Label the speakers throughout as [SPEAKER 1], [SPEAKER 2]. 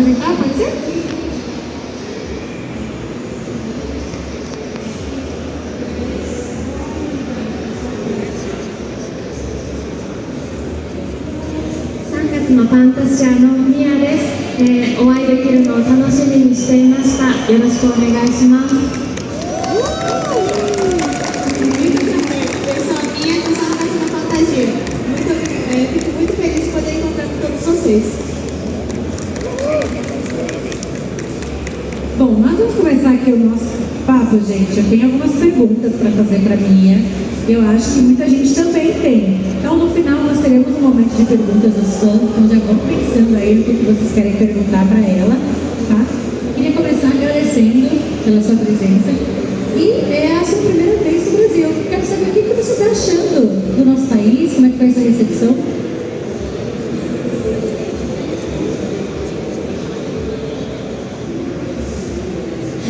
[SPEAKER 1] apresentar, pode ser?
[SPEAKER 2] No ファンタシアのミアです、お会いできるのを楽しみにしていました。よろしくお願いします。
[SPEAKER 3] Eu sou a Mia do Saudades da Fantasia. Fico muito feliz de poder encontrar com todos vocês.
[SPEAKER 1] Bom, nós vamos começar aqui o nosso papo, gente. Eu tenho algumas perguntas para fazer para a Mia. Eu acho que muita gente também tem. Então, no final, nós teremos um momento de perguntas dos fãs. Então, já vão pensando aí no que vocês querem perguntar para ela, tá? Queria começar agradecendo pela sua presença. E é a sua primeira vez no Brasil. Quero saber o que você está achando do nosso país, como é que foi essa recepção?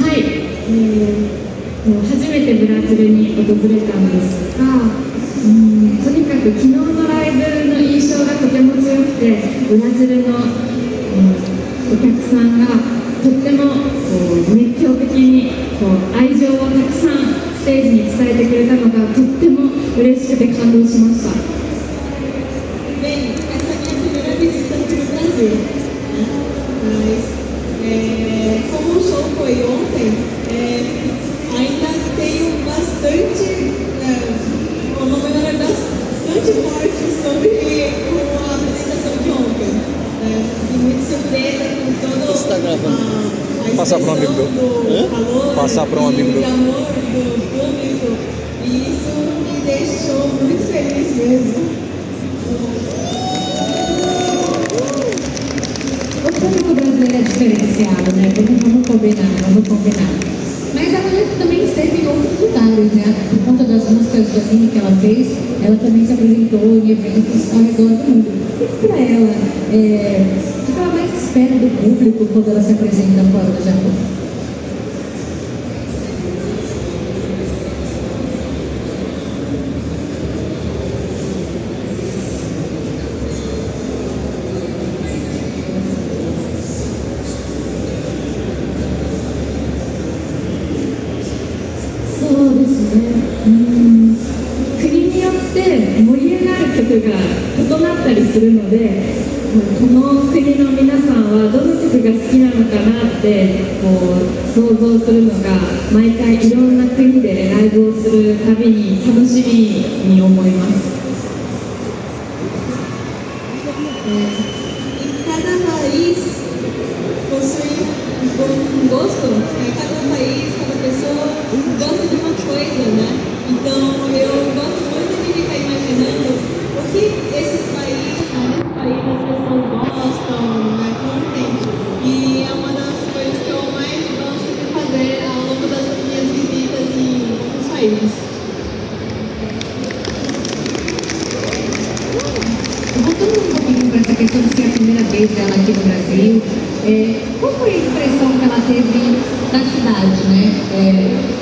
[SPEAKER 2] はい、初めてブラジルに訪れたんですが、とにかく昨日のライブの印象がとても強くて、ブラジルの、お客さんがとっても熱狂的に愛情をたくさんステージに伝えてくれたのがとっても嬉しくて感動しました。
[SPEAKER 3] Bem, essa é a minha primeira visita aqui no Brasil, né? Mas, como o show foi ontem, ainda tenho bastante, uma memória bastante forte sobre a apresentação de ontem. Fiquei muito surpresa com todo
[SPEAKER 4] Você tá gravando?
[SPEAKER 3] a
[SPEAKER 4] Passar para um amigo meu.
[SPEAKER 3] do calor,
[SPEAKER 4] Passar para um amigo meu.
[SPEAKER 3] do amor do público, e isso me deixou muito feliz mesmo.
[SPEAKER 1] O público brasileiro é diferenciado, né? Vamos combinar. Mas ela também esteve em outros lugares, né? Por conta das músicas do anime que ela fez, ela também se apresentou em eventos ao redor do mundo. E para ela, o que ela mais espera do público quando ela se apresenta fora do Japão?
[SPEAKER 2] するので、この国の皆さんはどの曲が好きなのかなって想像するのが、毎回いろんな国でライブをするたびに楽しみに思います。
[SPEAKER 3] Cada país possui gosto, cada país, cada pessoa gosta de uma coisa, né? Então eu gosto muito de ficar imaginando o que esse país as pessoas gostam, né? Curtem. E é uma das coisas que eu mais gosto de fazer ao longo das minhas visitas em outros países.
[SPEAKER 1] Voltando um pouquinho para essa questão de ser a primeira vez dela aqui no Brasil, qual foi a impressão que ela teve da cidade, né?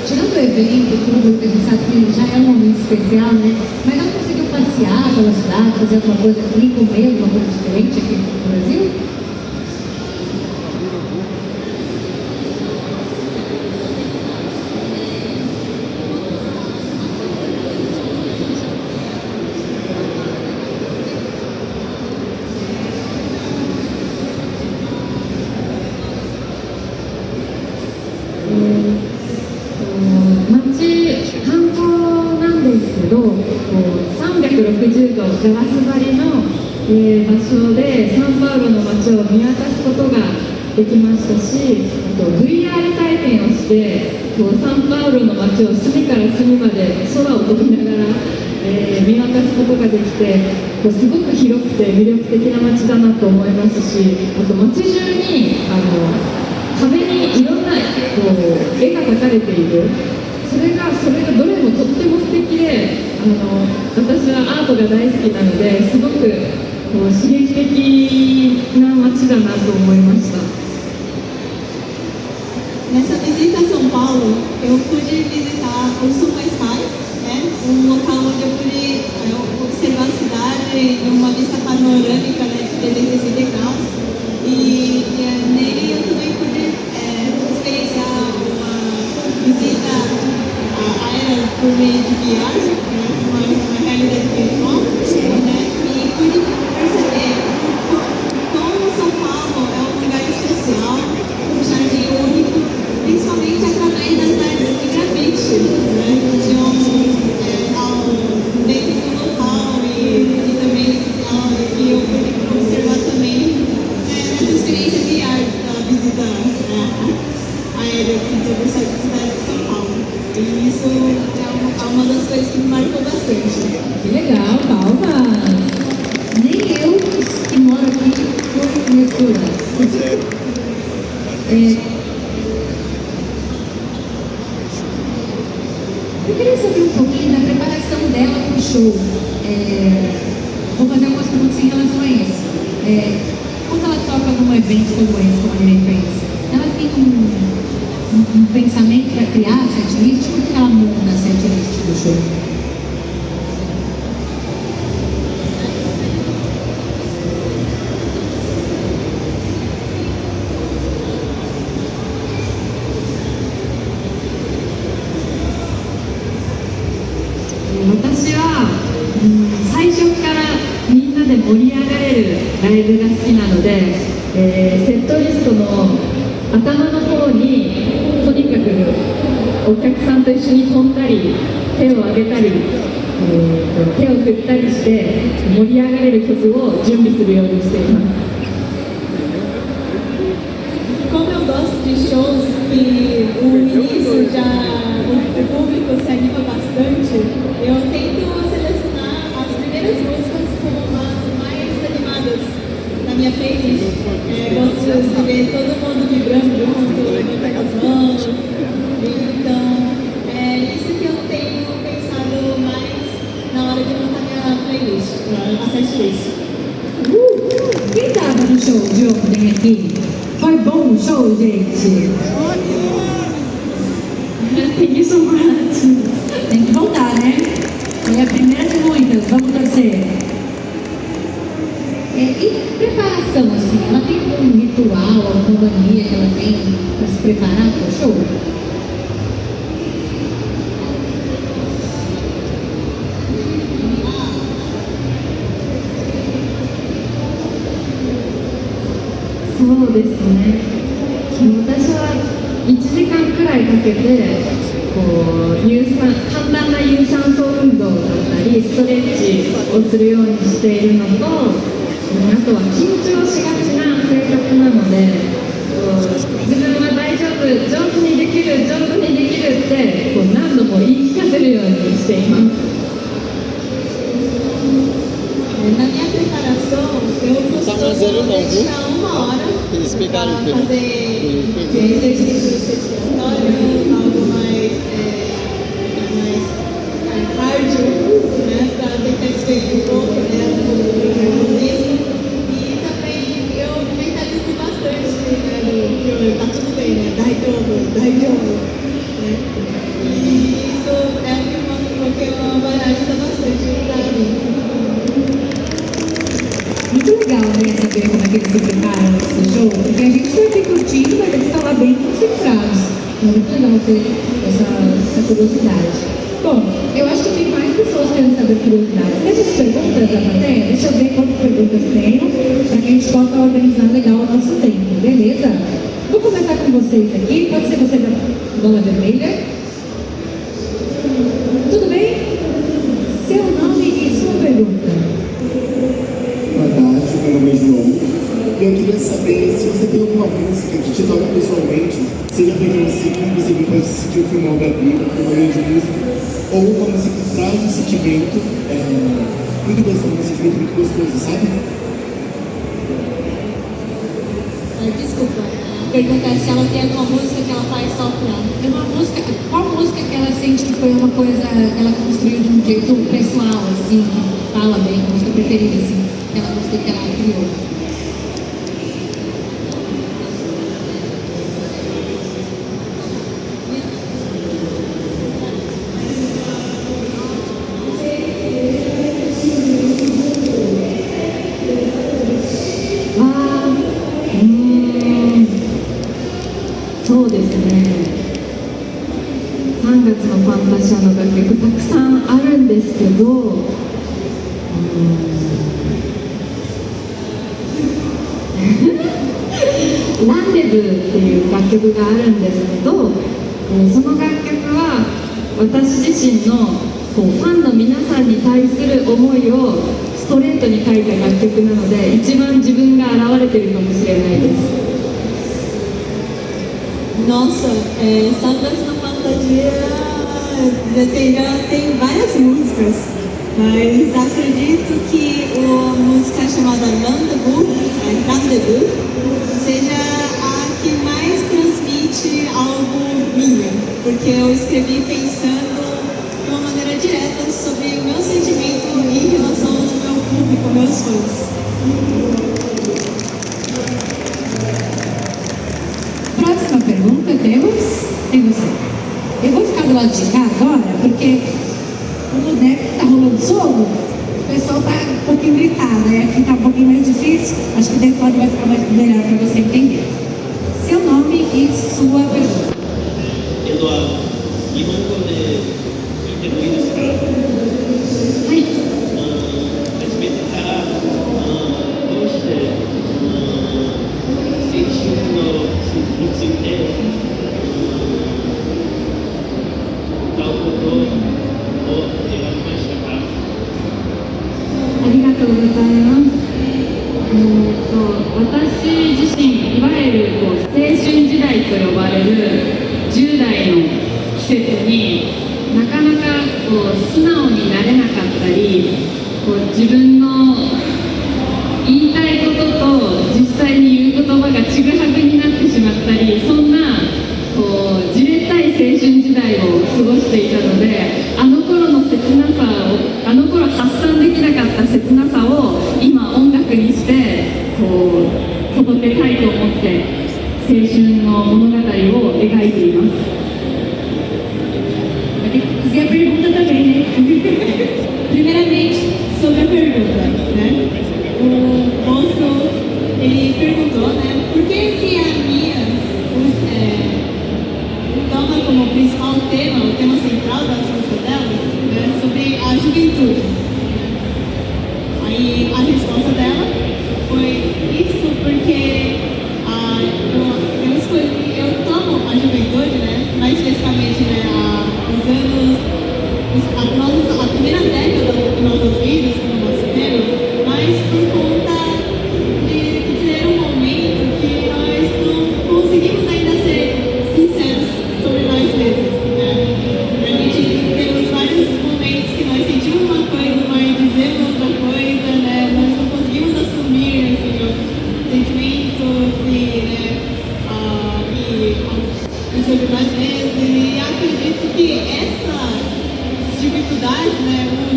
[SPEAKER 1] Tirando o evento, tudo, que a gente sabe que já é um momento especial, né? Mas ela conseguiu passear pela cidade, fazer alguma coisa aqui, comer alguma coisa diferente aqui no Brasil?360度ガラス張りの、場所でサンパウロの街を見渡すことができましたし、あと VR 体験をしてサンパウロの街を隅から隅まで空を飛びながら、見渡すことができて、すごく広くて魅力的な街だなと思いますし、あと街中に壁にいろんな絵が描かれている。それがどれもとっても素敵で、私はアートが大好きなので、すごく刺激的な街だなと思いました。
[SPEAKER 3] Nessa visita a São Paulo, eu pude visitar o Superstar, né? Um local onde eu pude observar a cidade numa vista panorâmica, né, de 360 graus. E nele eu também pude experienciar uma visita à era por meio de VR, né? uma realidade virtual, né? E pude perceber como São Paulo é um lugar especial, um jardim único, principalmente através das artes de grafite, né? Dentro do local e também que eu pude observar também nessa experiência de arte da visita aérea sobre a cidade de São Paulo. E isso é uma das coisas que me marcou bastante.
[SPEAKER 1] Que legal, palmas!
[SPEAKER 2] Nem eu, que moro aqui, fui nesse lugar. Eu queria saber um pouquinho da preparação dela para o show. Vou fazer algumas perguntas em relação a isso. Quando ela toca num evento como esse, como a Anime Friends, ela tem um pensamento para criar a setlist? Como que ela monta a setlist do show?
[SPEAKER 1] 私は、最初からみんなで盛り上がれるライブが好きなので、セットリストの頭の方にとにかくお客さんと一緒に飛んだり手を挙げたり、手を振ったりして盛り上がれる曲を準備するようにしています。
[SPEAKER 3] Como eu gosto de shows que o início o público se anima bastante, eu tento selecionar as primeiras músicas como as mais animadas na minha playlist. Gosto de ver todo mundo vibrando junto, levantando as mãos. Então, é isso que eu tenho pensado mais na hora de montar minha playlist, a setlist.
[SPEAKER 2] Quem estava no show de ontem aqui? Foi bom o show, gente? Thank you so much. Tem que voltar, né? É a primeira de muitas, vamos torcer. E preparação, assim, ela tem algum ritual, alguma mania que ela tem para se preparar para o show?
[SPEAKER 1] そうですね。私は1時間くらいかけて簡単な有酸素運動だったりストレッチをするようにしているのと、あとは緊張しがちな性格なので、自分は大丈夫、上手にできる、上手にできるって何度も言い聞かせるようにしています。
[SPEAKER 3] Na minha preparação, eu costumo dedicar 1 hora para fazer exercícios respiratórios, algo mais cardio, né, para tentar esfregar um pouco do nervosismo. E também eu mentalizo bastante, né, tá tudo bem, né, dai jogo, né. E isso é o que ajuda bastante para mim.
[SPEAKER 2] Muito legal, né, saber como é que eles se preparam nesse show, porque a gente está aqui curtindo, mas eles estão lá bem concentrados. É muito legal ter essa curiosidade. Bom, eu acho que tem mais pessoas querendo saber curiosidades. Temos perguntas da plateia? Deixa eu ver quantas perguntas tem, para que a gente possa organizar legal o nosso tempo, beleza? Vou começar com vocês aqui, pode ser você da bola vermelha. Tudo bem? Seu nome e sua pergunta.
[SPEAKER 4] Boa tarde, meu nome é João. E eu queria saber se você tem alguma música que te toca pessoalmente, seja pegando assim, inclusive para assistir o filme da Bíblia, o filme de música, ou uma música que traz um sentimento muito gostoso, um sentimento muito gostoso, sabe?
[SPEAKER 3] Desculpa, perguntar se ela tem alguma música que ela faz só pra...
[SPEAKER 2] Qual música que ela sente que foi uma coisa que ela construiu de um jeito pessoal, assim, que fala bem, a música preferida, assim, aquela música que ela criou? ど、ランデブーっていう楽曲があるんですけど、その楽曲は私自身のファンの皆さんに対する思いをストレートに書いた楽曲なので、一番自分が現れてるかもしれないです。
[SPEAKER 3] Nossa, Sambas na Fantasia tem várias músicas, mas acredito que a música chamada Rendezvous seja a que mais transmite algo minha, porque eu escrevi pensando de uma maneira direta sobre o meu sentimento em relação ao meu público, meus fãs.
[SPEAKER 5] Próxima pergunta temos em você. Eu vou ficar do lado de cá agora, porque como deve estar rolando fogo, o pessoal está um pouquinho gritado, né? Aqui está um pouquinho mais difícil, acho que desse lado vai ficar mais melhor para você entender. Seu nome e sua pergunta.
[SPEAKER 6] Eduardo, 日本語で言ってもいいですか？
[SPEAKER 5] はい。
[SPEAKER 6] 初めてからどうして青春について歌うことを選びましたか？
[SPEAKER 1] ありがとうございます。私自身、いわゆる青春時代と呼ばれる10代の季節になかなか素直になれなかったり、自分の言いたいことと実際に言う言葉がちぐはぐになってしまったり、そんなじれったい青春時代を過ごしていたので、あの頃の切なさを、あの頃発散できなかった切なさを今音楽にして届けたいと思って青春の物語を描いています。
[SPEAKER 5] E a pergunta também, né?
[SPEAKER 3] Primeiramente, sobre a pergunta, né? O moço, ele perguntou, né? Por que a Mia toma como principal tema, o tema central das músicas dela, né? Sobre a juventude. Aí a resposta dela foi isso porque eu tomo a juventude, né? Mais especificamente, né? Os anos, a primeira década dos nossos filhos, como nosso tema, mas por conta de ser um momento que nós não conseguimos ainda ser sinceros sobre nós mesmos, né? A gente temos vários momentos que nós sentimos uma coisa, mas dizemos outra coisa, né? Nós não conseguimos assumir assim, sentimentos e sobre nós mesmos, e acredito que essa dificuldade, né, o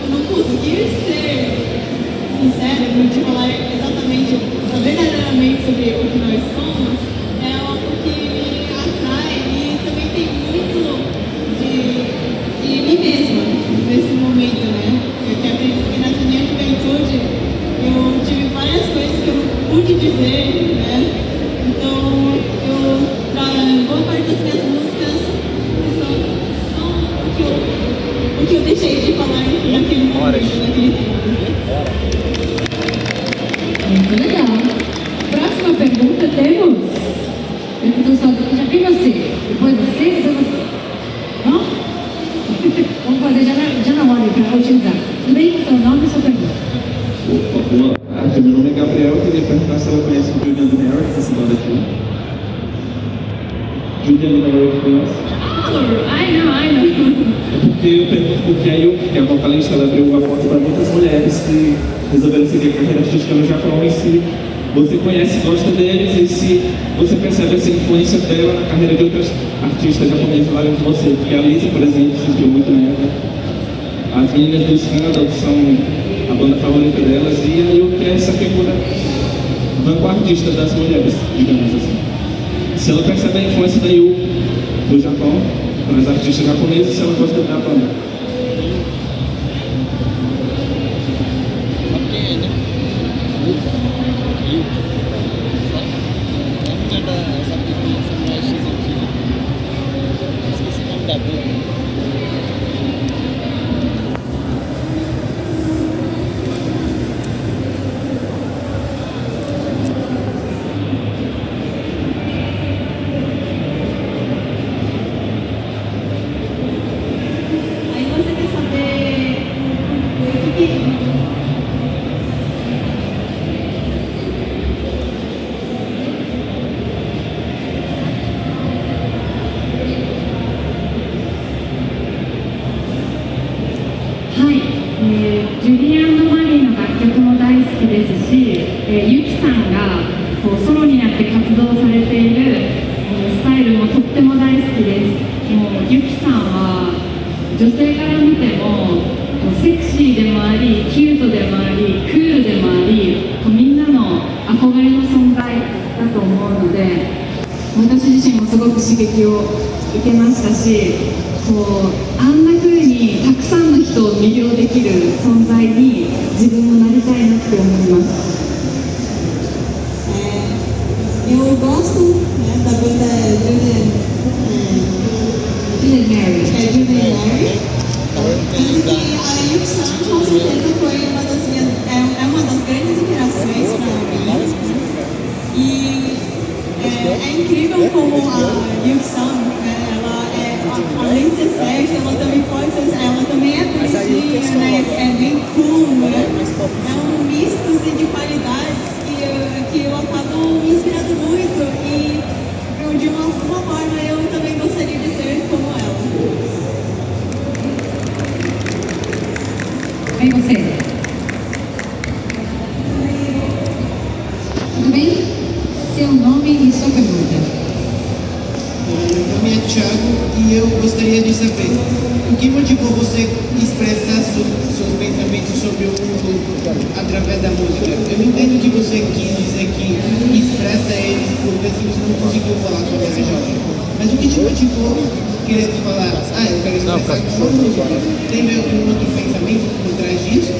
[SPEAKER 3] não conseguir ser sincero, de falar exatamente, verdadeiramente sobre o que nós somos, é algo que me atrai e também tem muito de mim mesma nesse momento, né? Eu acredito que nessa minha juventude eu tive várias coisas que eu não pude dizer, né? Então, boa parte das minhas músicas são o que eu deixei de falar naquele momento, naquele tempo.
[SPEAKER 5] Muito legal. Próxima pergunta temos. Pergunta só, já vi você. Depois você. Não? Vamos fazer já na hora para utilizar. Tudo bem? Seu nome e sua pergunta.
[SPEAKER 7] Boa tarde, meu nome é Gabriel. Eu queria perguntar se ela conhece o Julian Merrick, essa banda aqui. Julian Merrick conhece?
[SPEAKER 1] I know.
[SPEAKER 7] Porque eu pergunto porque a Yuki, que é a vocalista, ela abriu a porta para muitas mulheres que resolveram seguir a carreira artística no Japão e se você conhece, gosta deles e se você percebe essa influência dela na carreira de outras artistas japonesas lá de você. Porque a Lisa, por exemplo, se inspirou muito nela. As meninas do Scandal são a banda favorita delas e a Yuki é essa figura vanguardista das mulheres, digamos assim. Se ela percebe a influência da Yuki do Japão, para as artistas japonesas, se ela gosta da banda.
[SPEAKER 1] ですし、ゆきさんがこうソロになって活動されているスタイルもとっても大好きです。もうゆきさんは女性から見てもセクシーでもあり、キュートでもあり、クールでもあり、みんなの憧れの存在だと思うので、私自身もすごく刺激を受けましたし、こうあんな風にたくさんの人を魅了できる存在に自分もなりたいなって思います。
[SPEAKER 3] Eu gosto, né, da banda Julian Mary. Tanto que a Yuki-san com certeza foi uma das minhas, é uma das grandes inspirações para mim. E é incrível como a Yuki-san, né, ela além de ser sexy, ela também pode ser, ela também é bonitinha, né, é bem cool, né? É um misto assim, de qualidades que eu acabo me inspirando muito e de uma forma eu também gostaria de ser como ela.
[SPEAKER 5] Aí você. Tudo bem? Seu nome e sua pergunta.
[SPEAKER 8] Meu nome é Thiago e eu gostaria de saber o que motivou você expressar seus pensamentos sobre o mundo através da música. Eu entendo que você quis dizer que expressa eles porque assim você não conseguiu falar quando era jovem. Mas o que te motivou querer falar, eu quero expressar com música? Teve algum outro pensamento por trás disso?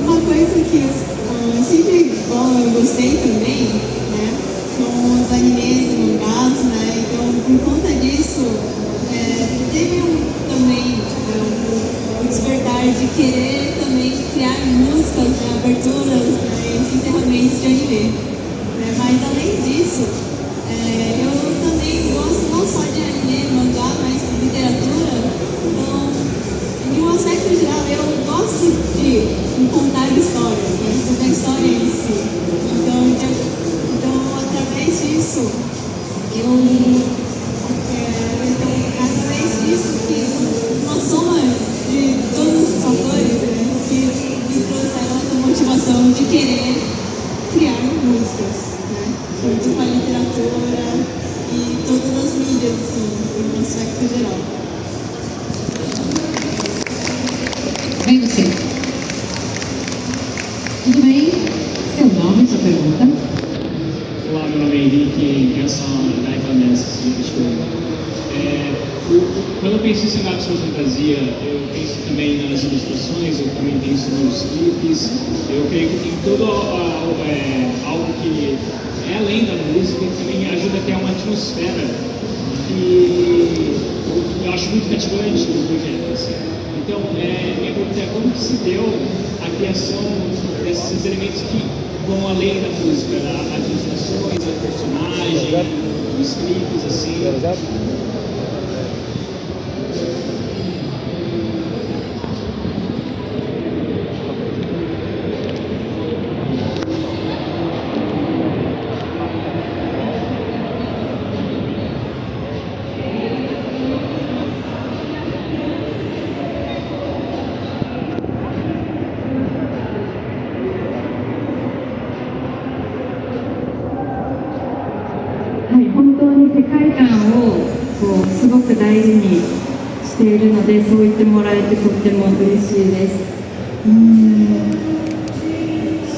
[SPEAKER 3] Uma coisa que eu sempre gostei também, né, são os animes e mangás, né, então por conta disso teve também o despertar de querer também criar músicas, né, aberturas, né, encerramentos de anime, né, mas além disso eu também gosto não só de anime, mangá, mas de literatura, então de um aspecto geral, eu gosto de contar histórias, né? Sobre a história em si. Então através disso, através disso, que uma soma de todos os fatores, né, que me trouxeram essa motivação de querer criar músicas, né? Junto com a literatura e todas as mídias, assim, no aspecto geral.
[SPEAKER 5] Vem você. Tudo bem? Seu nome, sua pergunta.
[SPEAKER 9] Olá, meu nome é Henrique, eu sou da Ivanense de Lisboa. Quando eu penso em cenários de fantasia, eu penso também nas ilustrações, eu também penso nos clipes, eu creio que tem todo algo que é além da música e também ajuda a criar uma atmosfera que eu acho muito cativante do projeto. Assim. Então, minha pergunta é como que se deu a criação desses elementos que vão além da música, as ilustrações, a personagem, os clipes, assim.
[SPEAKER 1] 世界観をこうすごく大事にしているので、そう言ってもらえてとっても嬉しいです。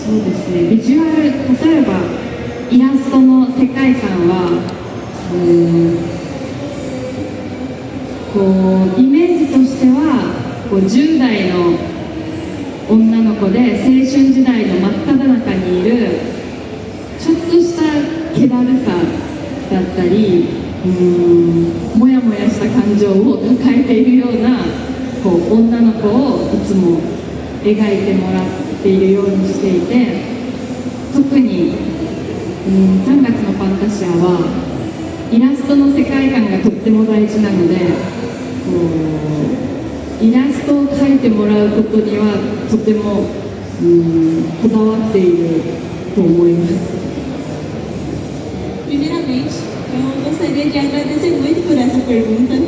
[SPEAKER 1] そうですね、ビジュアル、例えばイラストの世界観はこうイメージとしてはこう10代の女の子で青春時代の真っ只中にいるちょっとした気だるさだったり、もやもやした感情を抱えているようなこう女の子をいつも描いてもらっているようにしていて、特に3月のファンタシアはイラストの世界観がとっても大事なので、こうイラストを描いてもらうことにはとてもこだわっていると思います。
[SPEAKER 3] Primeiramente, eu gostaria de agradecer muito por essa pergunta,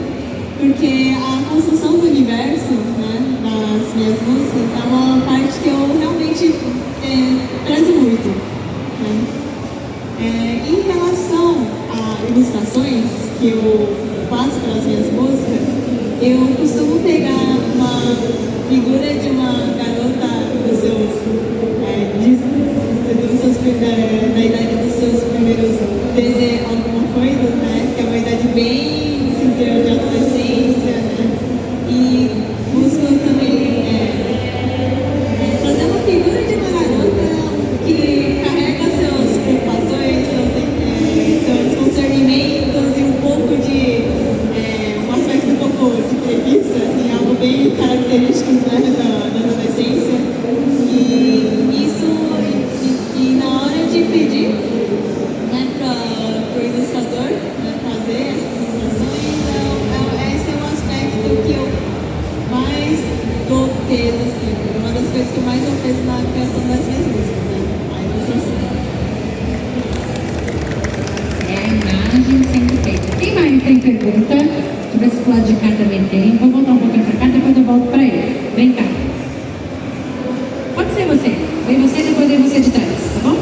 [SPEAKER 3] porque a construção do universo, né, das minhas músicas é uma parte que eu realmente prezo muito. Né? Em relação a ilustrações que eu faço para as minhas músicas, eu costumo pegar uma figura de uma garota dos seus, da idade dos seus primeiros 13 alguma coisa, né? Que é uma idade bem interior de adolescência, né? E busco também fazer uma figura de uma garota que carrega seus preocupações, seus concernimentos e um pouco de um aspecto um pouco de preguiça, assim, algo bem característico, né, da adolescência. E isso, e na hora de pedir, né, para o ilustrador, né, fazer essas ilustrações, esse é um aspecto que eu mais dou peso, assim, uma das coisas que eu mais dou peso na criação das minhas músicas, né, a ilustração.
[SPEAKER 5] É a imagem sendo feita. Quem mais tem pergunta? Deixa eu ver se o lado de cá também tem. Vou voltar um pouquinho para cá, depois eu volto para ele. Vem cá. Pode ser você. Vem você, depois vem você de trás, tá bom?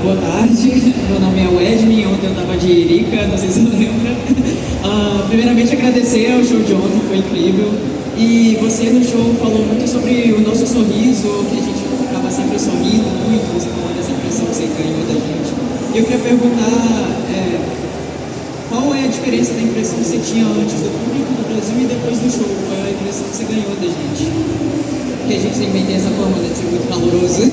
[SPEAKER 10] Boa tarde, meu nome é Wedmin, ontem eu estava de Irica, não sei se você lembra. Primeiramente agradecer ao show de ontem, foi incrível. E você no show falou muito sobre o nosso sorriso, que a gente ficava sempre sorrindo muito, você falou dessa impressão que você ganhou da gente. E eu queria perguntar qual é a diferença da impressão que você tinha antes do público do Brasil e depois do show? Qual é a impressão que você ganhou da gente? Porque a gente também tem essa forma de ser muito caloroso.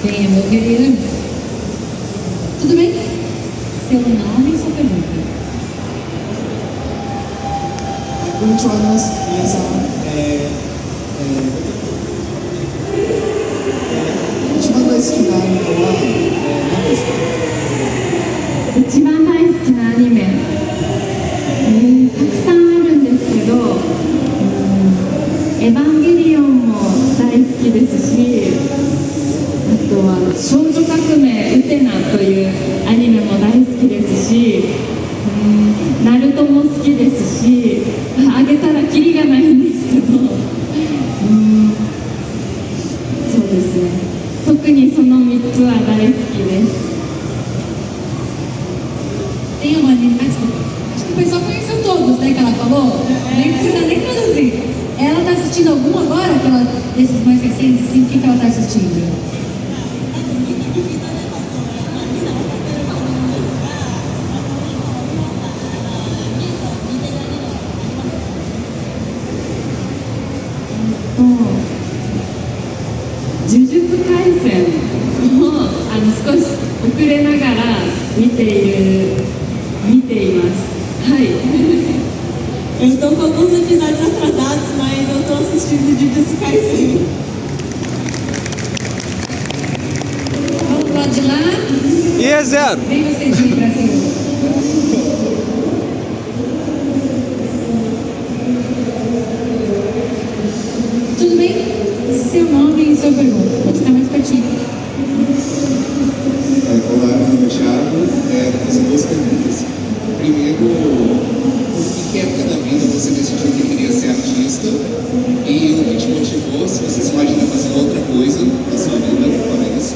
[SPEAKER 5] Venha, meu querido. Tudo bem? Seu nome e sua pergunta.
[SPEAKER 8] こんにちは、皆さん。
[SPEAKER 4] 一番大好きなアニメは何ですか？
[SPEAKER 1] 一番大好きなアニメ、たくさんあるんですけど、エヴァンゲリオンも大好きですし、あとは少女革命ウテナというアニメも大好きですし、ナルトも好きですし、あげたらキリがないんですけど、そうですné? 特にその3つは大好きです。
[SPEAKER 5] Tem uma anime, acho que o pessoal conheceu todos, né, que ela falou. Nem precisa nem traduzir. Ela tá assistindo algum agora, que ela, desses mais recentes, assim, o que ela tá assistindo?
[SPEAKER 1] Jujutsu Kaisen を少し遅れながら見ています。はい。
[SPEAKER 3] Eu estou com alguns episódios atrasados, mas eu estou assistindo Jujutsu Kaisen.
[SPEAKER 5] Vamos pro lado de lá.
[SPEAKER 11] E é 0.
[SPEAKER 5] Vem você de Brasil. Tudo bem? Seu nome e sua pergunta. Pode estar mais pertinho.
[SPEAKER 4] Olá, meu nome é Thiago. Vou fazer duas perguntas. Primeiro, em que época da vida você decidiu que queria ser artista? E o que te motivou, se você se imagina fazendo outra coisa na sua vida, fora isso?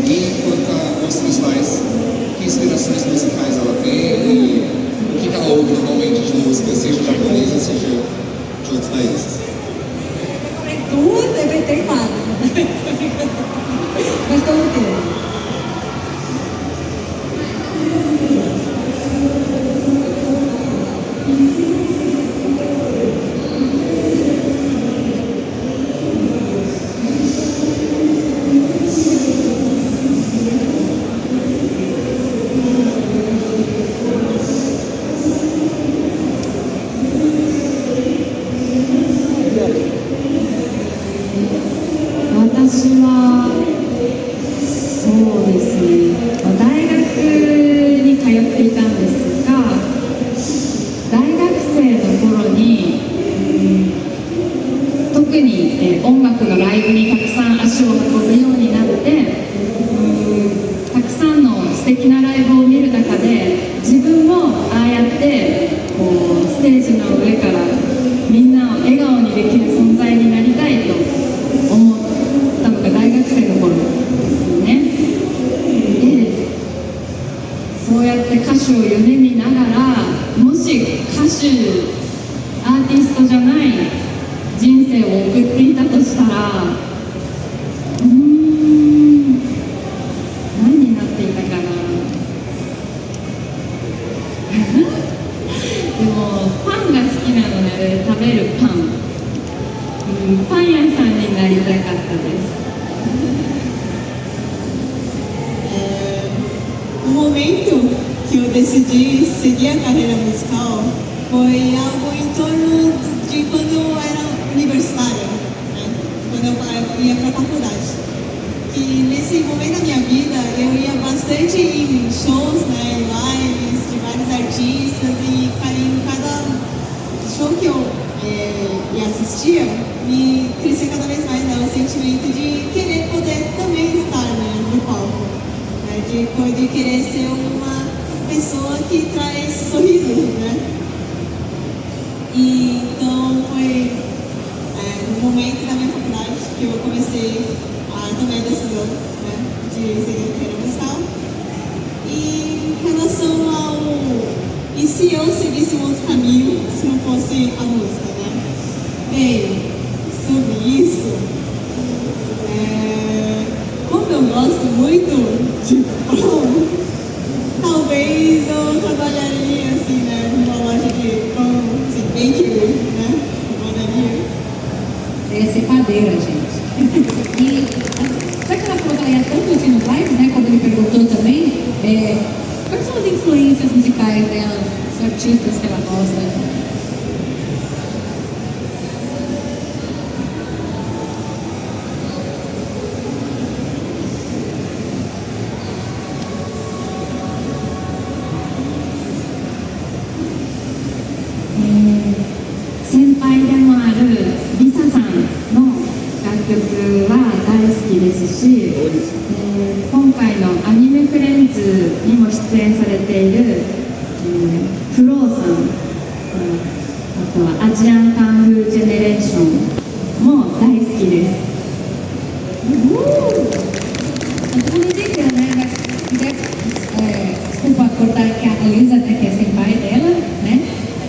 [SPEAKER 4] E quanto a gostos pais, que inspirações musicais ela tem e o que ela ouve normalmente de música, seja japonesa, seja de outros países?
[SPEAKER 5] Duas, deve ter quatro. Mas todo o quê?
[SPEAKER 3] O momento que eu decidi seguir a carreira musical foi algo em torno de quando eu era universitária, né? Quando eu ia para a faculdade. E nesse momento da minha vida eu ia bastante em shows, né, lives de vários artistas e em cada show que eu assistia, me crescia cada vez mais, né, o sentimento de querer poder também estar, né, no palco, né, de querer ser uma pessoa que traz sorrisos, né. E então foi no momento da minha faculdade que eu comecei a tomar a decisão, né, de seguir a carreira musical. E em relação ao e se eu seguisse um outro caminho, se não fosse a música, né? Bem, sobre isso, como eu gosto muito de pão, talvez eu trabalharia assim, né, numa loja de pão, assim, bakery, né? Padaria.
[SPEAKER 5] Ia ser padeira, gente. E já que ela falou que ela ia tanto assim no live, né? Como ele perguntou também, quais são as influências musicais dela, os artistas que ela gosta?
[SPEAKER 2] は大好きですし、今回のアニメフレンズにも出演されている、フローさん、あとはアジアンカンフージェネレーションも大好きです。
[SPEAKER 5] Tudo dele, né? Desculpa cortar aqui a Luísa, né, que é sem pai dela, né?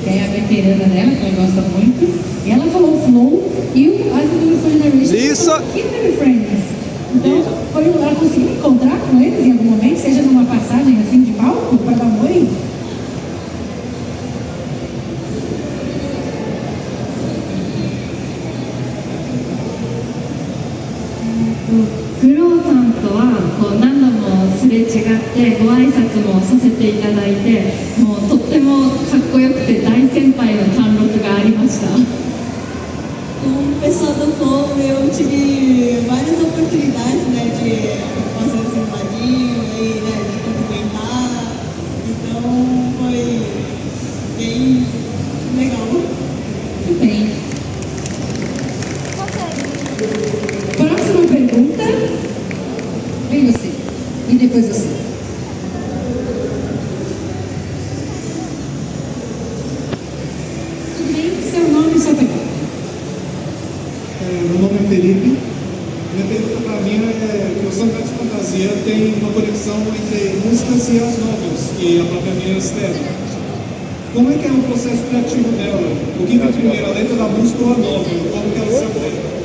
[SPEAKER 5] Que é a veterana dela, que ela gosta muito. E ela falou Flow e o As the Generation.
[SPEAKER 11] Isso!
[SPEAKER 5] Kindred Friends. Então, ela conseguiu encontrar com eles em algum momento, seja numa passagem assim de palco, para dar um oi?
[SPEAKER 2] フローさんとはこう何度もすれ違ってご挨拶もさせていただいて、もうとってもかっこよくて大先輩の貫禄がありました。
[SPEAKER 3] Com o pessoal do Flow, eu tive várias oportunidades, né, de fazer esse vadinho e, né, de cumprimentar. Então, foi bem legal.
[SPEAKER 5] Muito bem. Próxima pergunta. Vem você. E depois você. Tudo bem? Seu nome e sua pergunta.
[SPEAKER 12] Meu nome é Felipe. Minha pergunta para mim é que o Samba de Fantasia tem uma conexão entre músicas e as novels, e a própria minha Estela. Como é que é o processo criativo dela? O que é primeiro, a letra da música ou a novel? Como que ela se altera?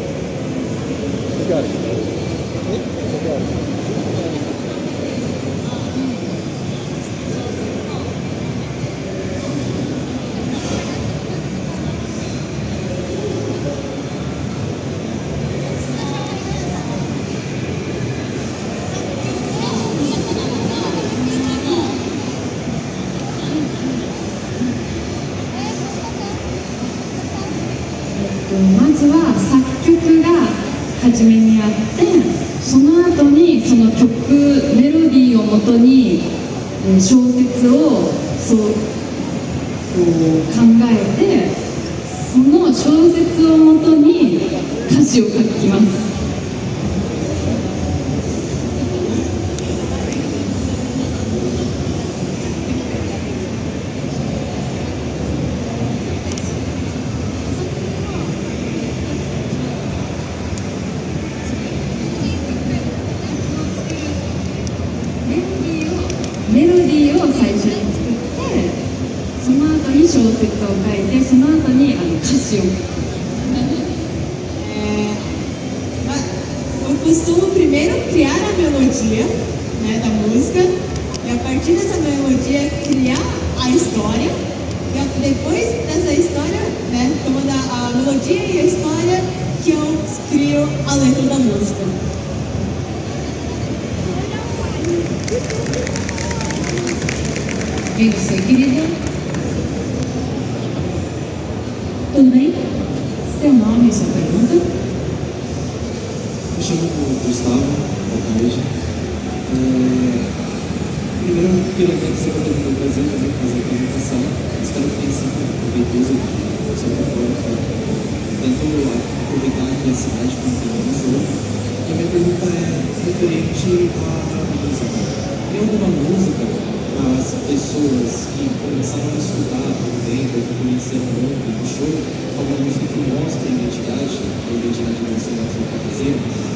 [SPEAKER 3] Eu costumo primeiro criar a melodia, né, da música, e a partir dessa melodia criar a história, e depois dessa história, né, tomando a melodia e a história, que eu crio a letra da música.
[SPEAKER 5] E você, querida? Tudo bem? Seu nome e sua pergunta?
[SPEAKER 13] Me chamo Gustavo, boa tarde. Primeiro, eu queria agradecer por ter vindo ao Brasil fazer a apresentação. Espero que tenha sido proveitoso de certa forma, tanto aproveitar aqui a cidade como também o jogo. E a minha pergunta é referente à música. Tem alguma música para as pessoas que começaram a estudar há um tempo, que conheceram muito no show, alguma música que mostra a identidade nacional que você está fazendo?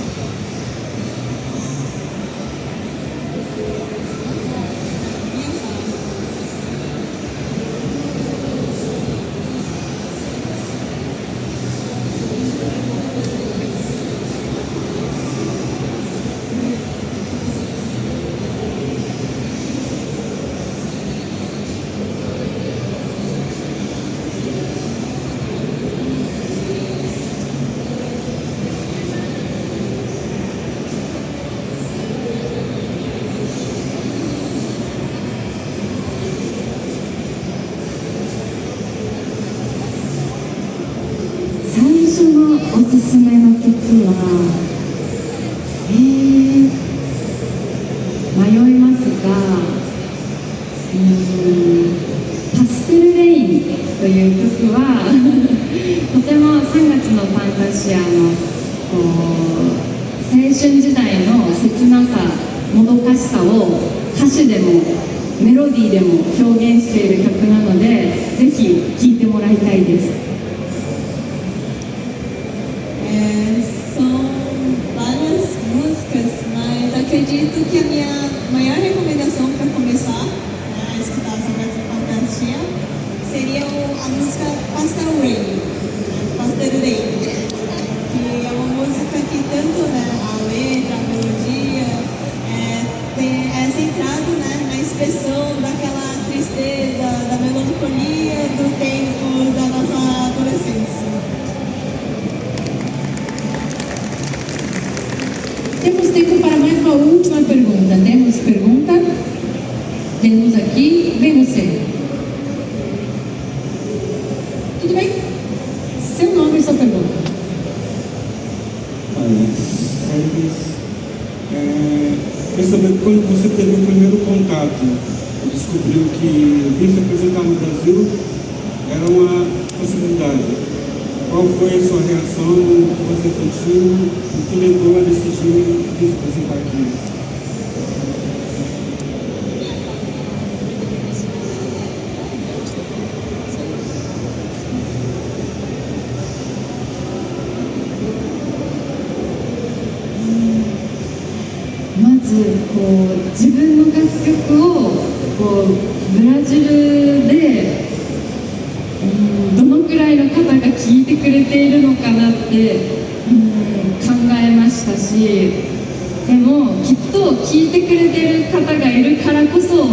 [SPEAKER 1] 青春時代の切なさ、もどかしさを歌詞でもメロディーでも表現している曲なので、ぜひ聴いてもらいたいです。
[SPEAKER 3] São várias músicas, mas acredito que a minha maior recomendação para começar a escutar sobre essa fantasia seria a música Pastel Rain, Pastel Rain, que é uma música que tanto a letra, a melodia é centrado na expressão daquela tristeza, da melancolia do tempo da nossa adolescência.
[SPEAKER 5] Temos tempo para mais uma última pergunta. Temos pergunta? Temos aqui. Vem você. Tudo bem? Seu nome e sua pergunta.
[SPEAKER 11] Quer saber quando você teve o primeiro contato, descobriu que vir se apresentar no Brasil era uma possibilidade. Qual foi a sua reação, o que você sentiu, o que levou a decidir vir se apresentar aqui?
[SPEAKER 1] Mas 自分の楽曲をブラジルでどのくらいの方が聴いてくれているのかなって考えましたし、でもきっと聴いてくれている方がいるからこそ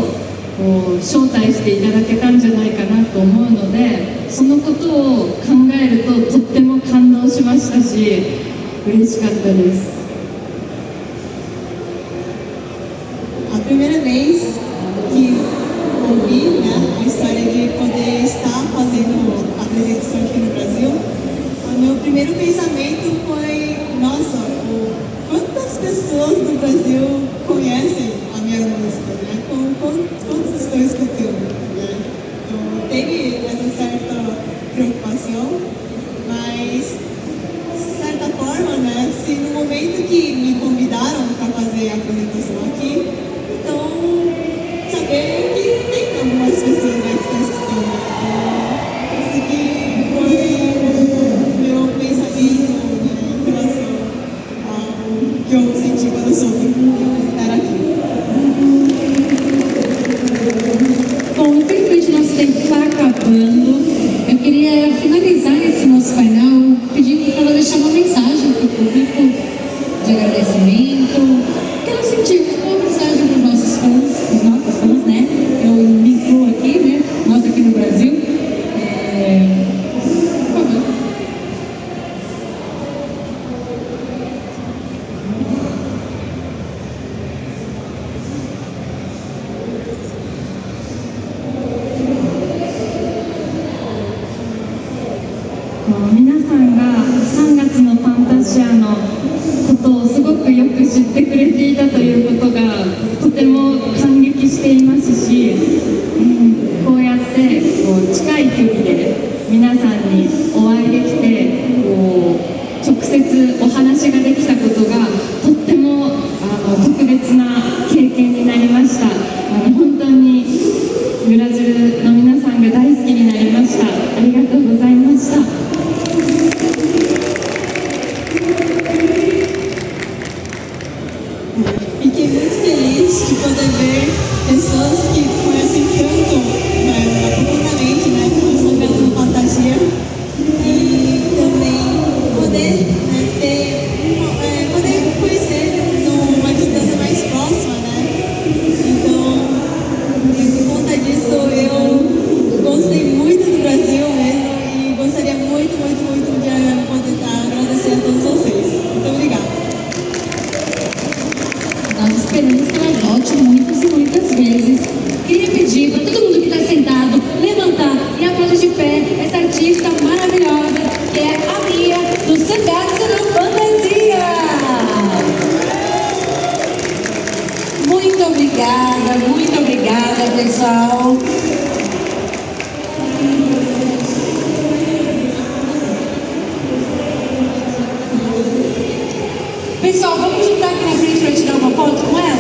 [SPEAKER 1] 招待していただけたんじゃないかなと思うので、そのことを考えるととっても感動しましたし、嬉しかったです。
[SPEAKER 3] A primeira vez que ouvi a história de poder estar fazendo a apresentação aqui no Brasil, o meu primeiro pensamento foi: nossa, quantas pessoas do Brasil conhecem a minha música, né? Quantos estão escutando, né? Então teve essa certa preocupação, mas de certa forma, né? Se no momento que me convidaram para fazer a apresentação aqui, então saber que tem algumas pessoas que estão escutando. Então, esse que foi o meu pensamento em relação ao que eu senti quando eu soube estar aqui.
[SPEAKER 5] Bom, infelizmente nosso tempo está acabando. Eu queria finalizar esse nosso painel pedindo para ela deixar uma mensagem para o público de agradecimento. Quero sentir uma mensagem para os nossos fãs, né? Eu me incluo aqui, né? Nós aqui no Brasil. Por favor.
[SPEAKER 1] 皆さんが3月のファンタジアのことをすごくよく知ってくれていたということがとても感激していますし、こうやって近い距離で皆さんにお会いできて直接お話ができたことがとっても特別な経験になりました。本当にブラジルの皆さんが大好きになりました。ありがとうございました。
[SPEAKER 3] Fiquei muito feliz de poder ver pessoas que conhecem tanto profundamente, né, sobre essa fantasia, e também poder poder conhecer numa distância mais próxima, né? Então, por conta disso, eu gostei muito do Brasil mesmo e gostaria muito de poder agradecer a todos vocês. Muito obrigada.
[SPEAKER 5] Nós esperamos que ela volte muitas e muitas vezes. Queria pedir para todo mundo que está sentado levantar e aplaudir de pé essa artista maravilhosa que é a Mia do Sangatsu no Fantasia. Muito obrigada, pessoal. Pessoal, vamos juntar aqui na frente para tirar uma foto com ela?